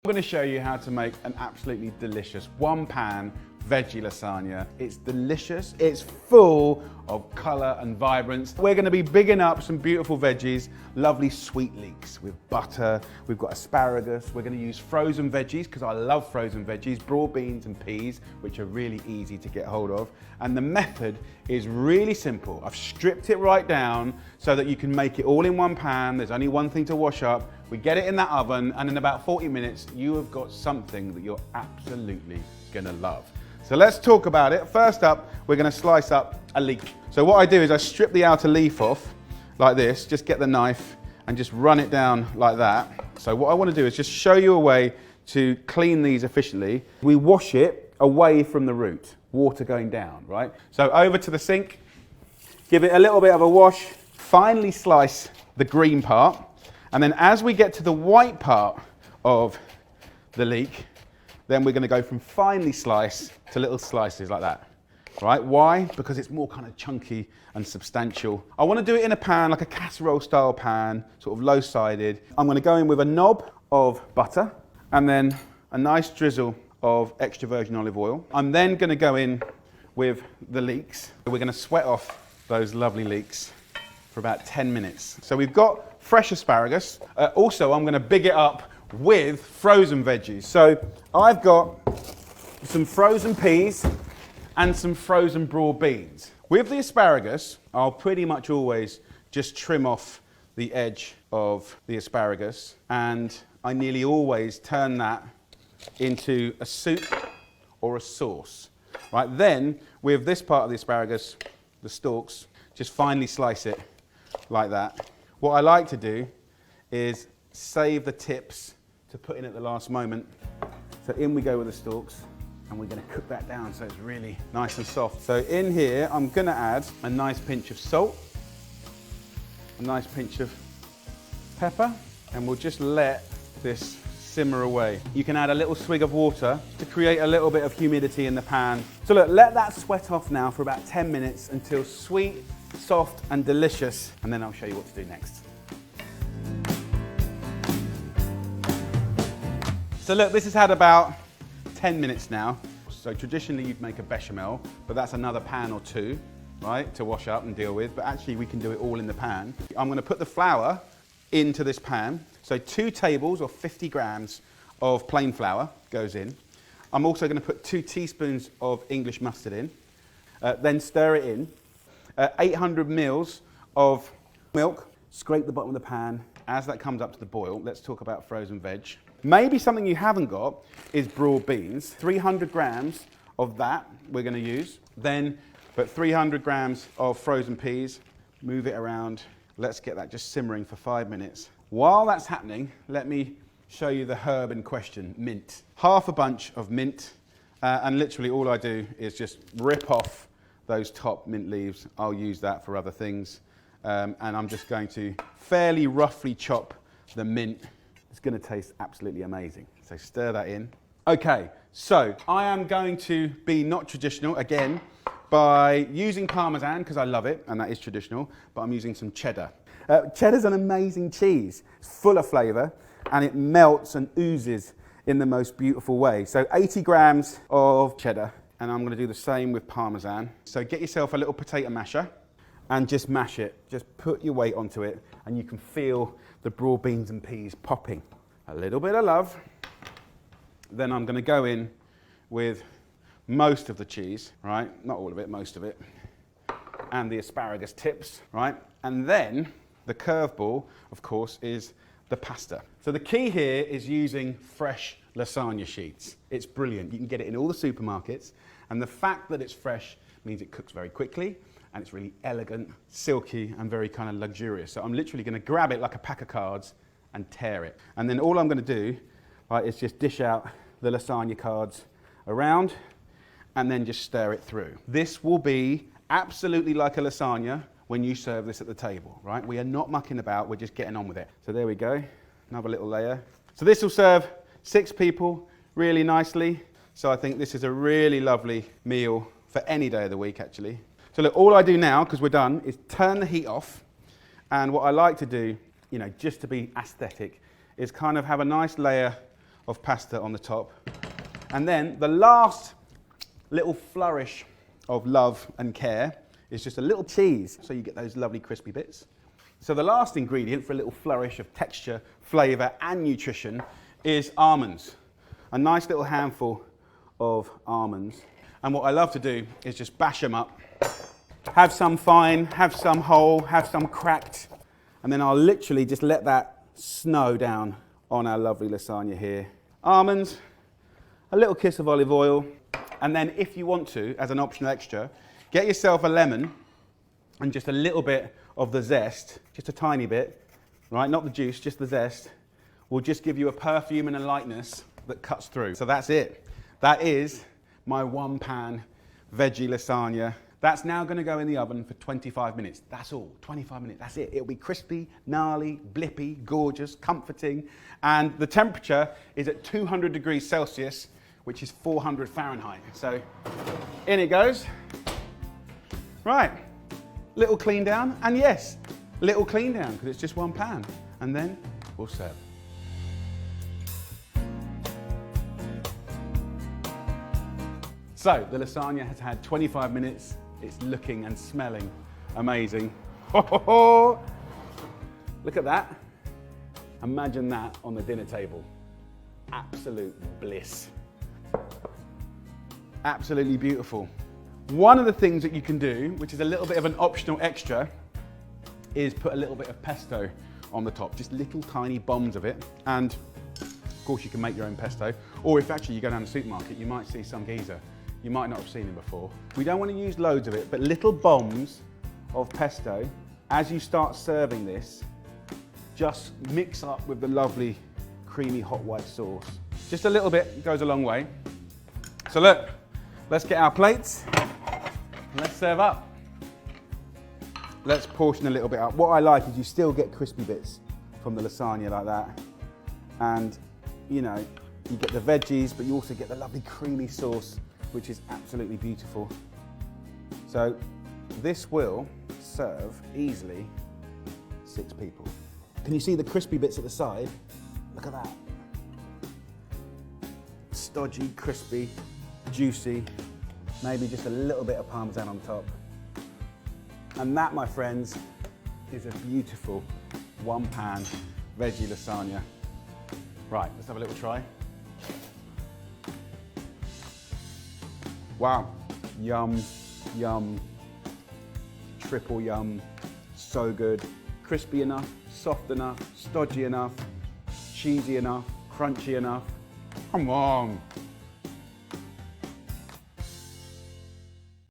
I'm going to show you how to make an absolutely delicious one-pan veggie lasagna. It's delicious, it's full of colour and vibrance. We're going to be bigging up some beautiful veggies, lovely sweet leeks with butter. We've got asparagus. We're going to use frozen veggies because I love frozen veggies, broad beans and peas, which are really easy to get hold of. And the method is really simple. I've stripped it right down so that you can make it all in one pan. There's only one thing to wash up. We get it in that oven, and in about 40 minutes, you have got something that you're absolutely gonna love. So let's talk about it. First up, we're gonna slice up a leek. So what I do is I strip the outer leaf off like this, just get the knife and just run it down like that. So what I wanna do is just show you a way to clean these efficiently. We wash it away from the root, water going down, right? So over to the sink, give it a little bit of a wash, finely slice the green part. And then as we get to the white part of the leek, then we're going to go from finely sliced to little slices like that. Right? Why? Because it's more kind of chunky and substantial. I want to do it in a pan, like a casserole style pan, sort of low-sided. I'm going to go in with a knob of butter and then a nice drizzle of extra virgin olive oil. I'm then going to go in with the leeks. We're going to sweat off those lovely leeks for about 10 minutes. So we've got fresh asparagus. Also, I'm going to big it up with frozen veggies. So I've got some frozen peas and some frozen broad beans. With the asparagus, I'll pretty much always just trim off the edge of the asparagus, and I nearly always turn that into a soup or a sauce. Right, then with this part of the asparagus, the stalks, just finely slice it like that. What I like to do is save the tips to put in at the last moment. So in we go with the stalks, and we're going to cook that down so it's really nice and soft. So in here, I'm going to add a nice pinch of salt, a nice pinch of pepper, and we'll just let this simmer away. You can add a little swig of water to create a little bit of humidity in the pan. So look, let that sweat off now for about 10 minutes until sweet, soft and delicious, and then I'll show you what to do next. So look, this has had about 10 minutes now. So traditionally you'd make a bechamel, but that's another pan or two, right, to wash up and deal with, but actually we can do it all in the pan. I'm going to put the flour into this pan. So 2 tables or 50 grams of plain flour goes in. I'm also going to put 2 teaspoons of English mustard in, then stir it in. 800 mils of milk, scrape the bottom of the pan. As that comes up to the boil, let's talk about frozen veg. Maybe something you haven't got is broad beans. 300 grams of that we're going to use. Then put 300 grams of frozen peas, move it around. Let's get that just simmering for 5 minutes. While that's happening, let me show you the herb in question, mint. Half a bunch of mint, and literally all I do is just rip off those top mint leaves. I'll use that for other things. And I'm just going to fairly roughly chop the mint. It's going to taste absolutely amazing. So stir that in. Okay, so I am going to be not traditional again by using Parmesan because I love it and that is traditional, but I'm using some cheddar. Cheddar's an amazing cheese. It's full of flavour and it melts and oozes in the most beautiful way. So 80 grams of cheddar. And I'm going to do the same with Parmesan. So get yourself a little potato masher and just mash it. Just put your weight onto it and you can feel the broad beans and peas popping. A little bit of love. Then I'm going to go in with most of the cheese, right? Not all of it, most of it. And the asparagus tips, right? And then the curveball, of course, is the pasta. So the key here is using fresh lasagna sheets. It's brilliant. You can get it in all the supermarkets. And the fact that it's fresh means it cooks very quickly and it's really elegant, silky and very kind of luxurious. So I'm literally going to grab it like a pack of cards and tear it. And then all I'm going to do, right, is just dish out the lasagna cards around and then just stir it through. This will be absolutely like a lasagna when you serve this at the table, right? We are not mucking about, we're just getting on with it. So there we go, another little layer. So this will serve 6 people really nicely. So I think this is a really lovely meal for any day of the week, actually. So look, all I do now, because we're done, is turn the heat off. And what I like to do, you know, just to be aesthetic, is kind of have a nice layer of pasta on the top. And then the last little flourish of love and care is just a little cheese, so you get those lovely crispy bits. So the last ingredient for a little flourish of texture, flavour and nutrition is almonds. A nice little handful of almonds. And what I love to do is just bash them up. Have some fine, have some whole, have some cracked, and then I'll literally just let that snow down on our lovely lasagna here. Almonds, a little kiss of olive oil, and then if you want to, as an optional extra, get yourself a lemon and just a little bit of the zest, just a tiny bit, right? Not the juice, just the zest, will just give you a perfume and a lightness that cuts through. So that's it. That is my 1 pan veggie lasagna. That's now going to go in the oven for 25 minutes. That's all, 25 minutes, that's it. It'll be crispy, gnarly, blippy, gorgeous, comforting. And the temperature is at 200 degrees Celsius, which is 400 Fahrenheit. So in it goes. Right, little clean down. And yes, little clean down because it's just 1 pan. And then we'll serve. So the lasagna has had 25 minutes. It's looking and smelling amazing. Ho, ho, ho. Look at that. Imagine that on the dinner table. Absolute bliss. Absolutely beautiful. One of the things that you can do, which is a little bit of an optional extra, is put a little bit of pesto on the top, just little tiny bombs of it. And of course you can make your own pesto, or if actually you go down the supermarket, you might see some geezer. You might not have seen him before. We don't want to use loads of it, but little bombs of pesto, as you start serving this, just mix up with the lovely creamy hot white sauce. Just a little bit goes a long way. So look, let's get our plates, and let's serve up. Let's portion a little bit up. What I like is you still get crispy bits from the lasagna like that. And you know, you get the veggies, but you also get the lovely creamy sauce, which is absolutely beautiful. So this will serve easily 6 people. Can you see the crispy bits at the side? Look at that. Stodgy, crispy, juicy, maybe just a little bit of parmesan on top. And that, my friends, is a beautiful 1 pan veggie lasagna. Right, let's have a little try. Wow, yum, yum, triple yum, so good. Crispy enough, soft enough, stodgy enough, cheesy enough, crunchy enough. Come on.